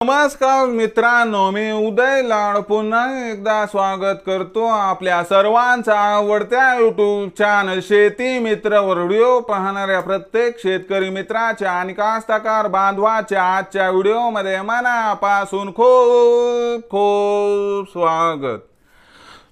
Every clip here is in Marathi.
नमस्कार मित्रांनो, मी उदय लाड पुन्हा एकदा स्वागत करतो आपल्या सर्वांचा आवडत्या YouTube चॅनल शेती मित्र वर व्हिडिओ पाहणाऱ्या प्रत्येक शेतकरी मित्राच्या आणि कास्तकार बांधवाच्या आजच्या व्हिडिओमध्ये मनापासून खूप खूप स्वागत।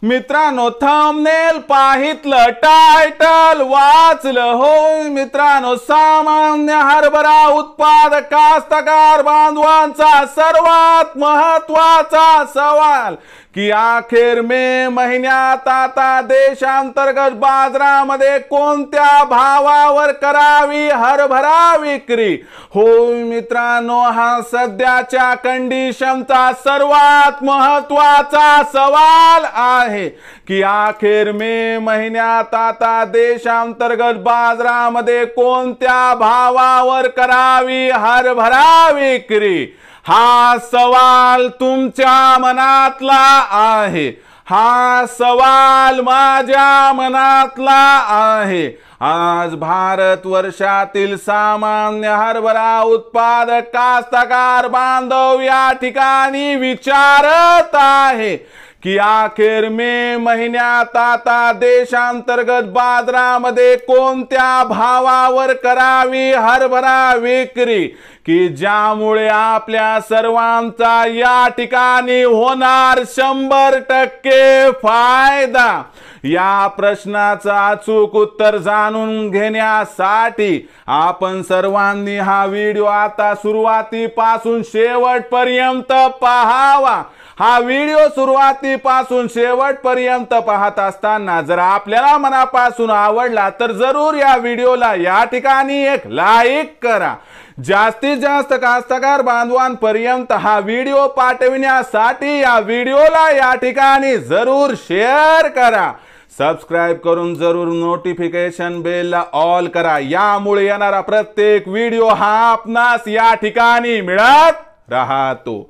मित्रांनो, थंबनेल पाहितलं, टायटल वाचलं होय मित्रांनो। सामान्य हरभरा उत्पादक कास्तकार बांधवांचा सर्वात महत्त्वाचा सवाल की अखेर मे महिन्यात आता देशांतर्गत बाजारामध्ये कोणत्या भावावर करावी हरभरा विक्री। होय मित्रांनो, हा सध्याच्या कंडिशनचा सर्वात महत्त्वाचा सवाल आहे की अखेर मे महिन्यात आता देशांतर्गत बाजारामध्ये कोणत्या भावावर करावी हरभरा विक्री। हा सवाल तुमच्या मनातला आहे, हा सवाल माझ्या मनातला आहे। आज भारत वर्षातील सामान्य हरभरा उत्पादक कास्तकार बांधव या ठिकाणी विचारत आहे की अखेर मे महिन्यात आता देशांतर्गत बाजारामध्ये कोणत्या भावावर करावी हरभरा विक्री की ज्यामुळे आपल्या सर्वांचा या ठिकाणी होणार 100% फायदा। या प्रश्नाचं अचूक उत्तर जाणून घेण्यासाठी आपण सर्वांनी हा व्हिडिओ आता सुरुवातीपासून शेवटपर्यंत पाहावा। हा व्हिडिओ सुरुवातीपासून शेवटपर्यंत पाहत असताना जर आपल्याला मनापासून आवडला तर जरूर या व्हिडिओला या ठिकाणी एक लाईक करा। जास्तीत जास्त कास्तकार बांधवांपर्यंत हा व्हिडिओ पाठविण्यासाठी या व्हिडिओला या ठिकाणी जरूर शेअर करा। सबस्क्राइब करून जरूर नोटिफिकेशन बेल ऑल करा, यामुळे येणारा प्रत्येक व्हिडिओ हा आपणास या ठिकाणी मिळत राहतो।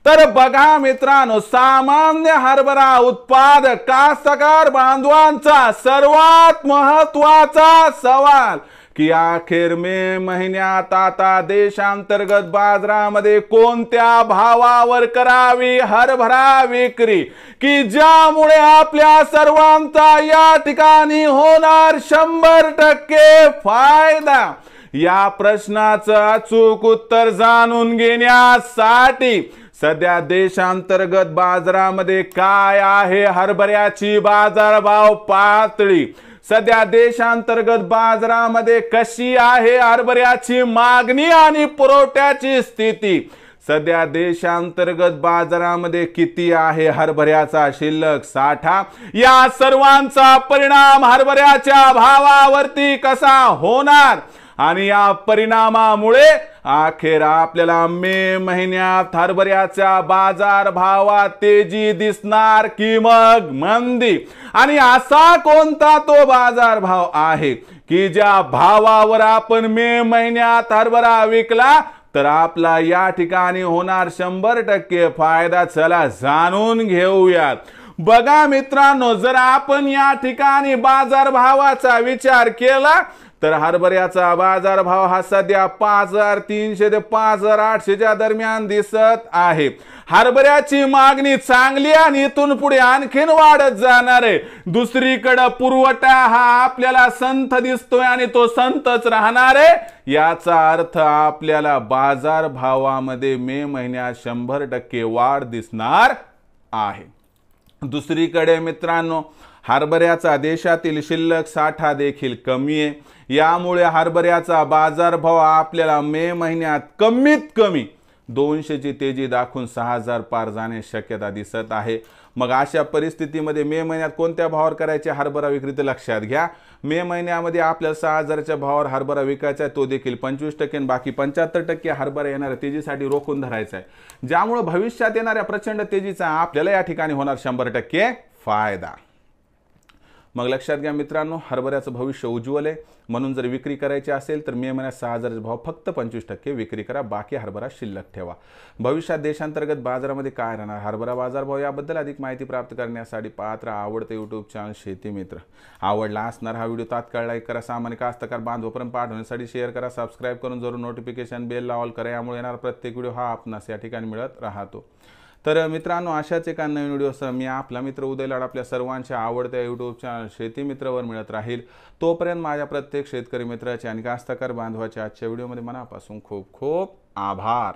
तर बघा मित्रांनो, सामान्य हरभरा उत्पादक कास्तकार बांधवांचा सर्वात महत्त्वाचा सवाल की अखेर मे महिन्यात आता देशांतर्गत बाजारामध्ये कोणत्या भावावर करावी हरभरा विक्री की ज्यामुळे आपल्या सर्वांचा या ठिकाणी होणार 100% फायदा। या प्रश्नाचं अचूक उत्तर जाणून घेण्यासाठी सध्या देशांतर्गत बाजारामध्ये काय आहे हरभऱ्याची बाजारभाव पातळी, सध्या देशांतर्गत बाजारामध्ये कशी आहे हरभऱ्याची मागणी आणि पुरवठ्याची स्थिती, सध्या देशांतर्गत बाजारामध्ये किती आहे हरभऱ्याचा शिल्लक साठा, या सर्वांचा परिणाम हरभऱ्याच्या भावावरती कसा होणार आणि या परिणामामुळे अखेर आपल्याला मे महिन्यात हरभऱ्याच्या बाजार भावात तेजी दिसणार की मग मंदी, आणि असा कोणता तो बाजार भाव आहे की ज्या भावावर आपण मे महिन्यात हरभरा विकला तर आपला या ठिकाणी होणार 100% फायदा। चला जाणून घेऊयात। बघा मित्रांनो, जर आपण या ठिकाणी बाजार भावाचा विचार केला तर हरभऱ्याचा बाजार भाव हा सध्या 5300 ते 5800 दरम्यान दिसत आहे। हरभऱ्याची मागणी चांगली आणि इथून पुढे आणखीन वाढत जाणार आहे। दुसरीकडे पुरवठा हा आपल्याला संथ दिसतोय आणि तो संतच राहणार आहे। याचा अर्थ आपल्याला बाजार भावामध्ये मे महिन्यात 100% वाढ दिसणार आहे। दुसरीकडे मित्रांनो, हरभऱ्याचा देशातील शिल्लक साठा देखील कमी आहे, यामुळे हरभऱ्याचा बाजारभाव आपल्याला मे महिन्यात कमीत कमी 200 ची तेजी दाखवून 6000 पार जाण्याची शक्यता दिसत आहे। मग अशा परिस्थितीमध्ये मे महिन्यात कोणत्या भावावर करायचे हरभरा विक्री ते लक्षात घ्या। मे महिन्यामध्ये आपल्याला 6000च्या भावावर हरभरा विकायचा आहे, तो देखील 25% आणि बाकी 75% हरभरा येणाऱ्या तेजीसाठी रोखून धरायचा आहे, ज्यामुळे भविष्यात येणाऱ्या प्रचंड तेजीचा आपल्याला या ठिकाणी होणार 100% फायदा। मग लक्षात घ्या मित्रांनो, हरभऱ्याचं भविष्य उज्ज्वल आहे. म्हणून जर विक्री करायची असेल तर मे महिन्यात 6,000चे भाव फक्त 25% विक्री करा, बाकी हरभरा शिल्लक ठेवा. भविष्यात देशांतर्गत बाजारामध्ये काय राहणार, हरभरा बाजारभाव याबद्दल अधिक माहिती प्राप्त करण्यासाठी पाहत राहा आवडते यूट्यूब चॅनल शेती मित्र. आवडला असणार हा व्हिडिओ तात्काळ लाईक करा, सामान्य कास्तकार बांधवांपर्यंत पाठवण्यासाठी शेअर करा, सबस्क्राईब करून जरूर नोटिफिकेशन बेल ऑल करा. यामुळे येणार प्रत्येक व्हिडिओ हा आपणास या ठिकाणी मिळत राहतो. तर मित्रांनो, अशाच एका नवीन व्हिडिओसह मी आपला मित्र उदय लाड आपल्या सर्वांच्या आवडत्या यूट्यूब चॅनल शेती मित्रवर मिळत राहील. तोपर्यंत माझ्या प्रत्येक शेतकरी मित्राचे आणि कास्तकार बांधवाच्या आजच्या व्हिडिओमध्ये मनापासून खूप खूप आभार.